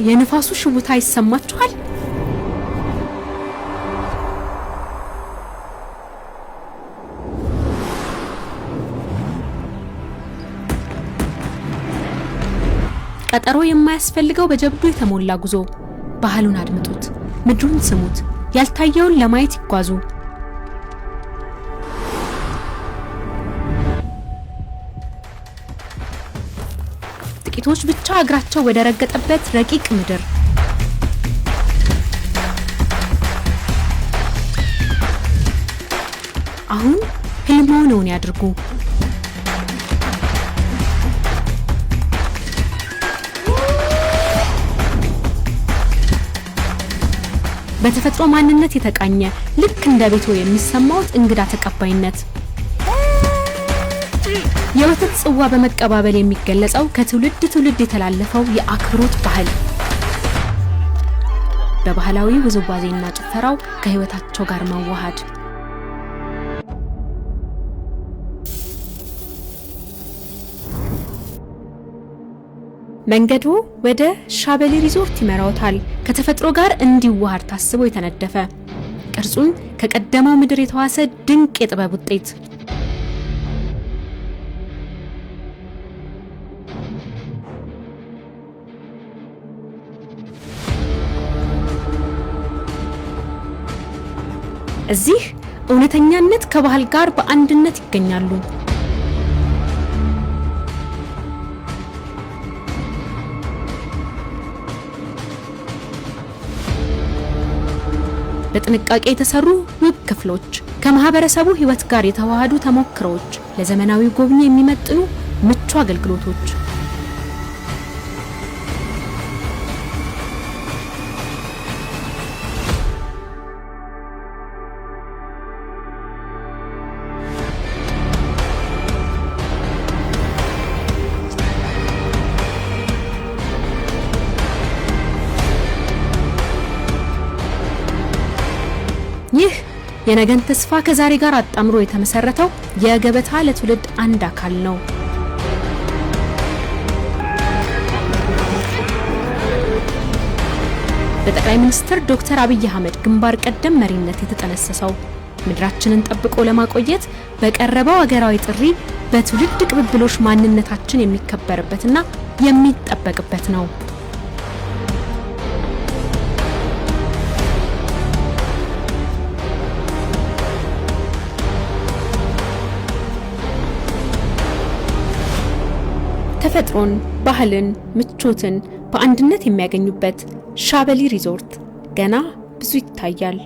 የንፋሱ ሽውታ ይሰማችኋል? ቀጠሮ የማያስፈልገው በጀብዱ የተሞላ ጉዞ። ባህሉን አድምጡት፣ ምድሩን ስሙት፣ ያልታየውን ለማየት ይጓዙ። ጥቂቶች ብቻ እግራቸው ወደ ረገጠበት ረቂቅ ምድር። አሁን ህልሞውን ያድርጉ። በተፈጥሮ ማንነት የተቃኘ ልክ እንደ ቤቶ የሚሰማውት እንግዳ ተቀባይነት። የወተት ጽዋ በመቀባበል የሚገለጸው ከትውልድ ትውልድ የተላለፈው የአክብሮት ባህል። በባህላዊ ውዝዋዜና ጭፈራው ከህይወታቸው ጋር መዋሃድ። መንገዱ ወደ ሻበሌ ሪዞርት ይመራውታል። ከተፈጥሮ ጋር እንዲዋሃድ ታስቦ የተነደፈ ቅርጹን ከቀደመው ምድር የተዋሰ ድንቅ የጥበብ ውጤት። እዚህ እውነተኛነት ከባህል ጋር በአንድነት ይገኛሉ። በጥንቃቄ የተሰሩ ውብ ክፍሎች፣ ከማህበረሰቡ ህይወት ጋር የተዋሃዱ ተሞክሮዎች፣ ለዘመናዊ ጎብኚ የሚመጥኑ ምቹ አገልግሎቶች። ይህ የነገን ተስፋ ከዛሬ ጋር አጣምሮ የተመሰረተው የገበታ ለትውልድ አንድ አካል ነው። በጠቅላይ ሚኒስትር ዶክተር አብይ አህመድ ግንባር ቀደም መሪነት የተጠነሰሰው ምድራችንን ጠብቆ ለማቆየት በቀረበው ሀገራዊ ጥሪ በትውልድ ቅብብሎሽ ማንነታችን የሚከበርበትና የሚጠበቅበት ነው። ተፈጥሮን፣ ባህልን፣ ምቾትን በአንድነት የሚያገኙበት ሻበሌ ሪዞርት ገና ብዙ ይታያል።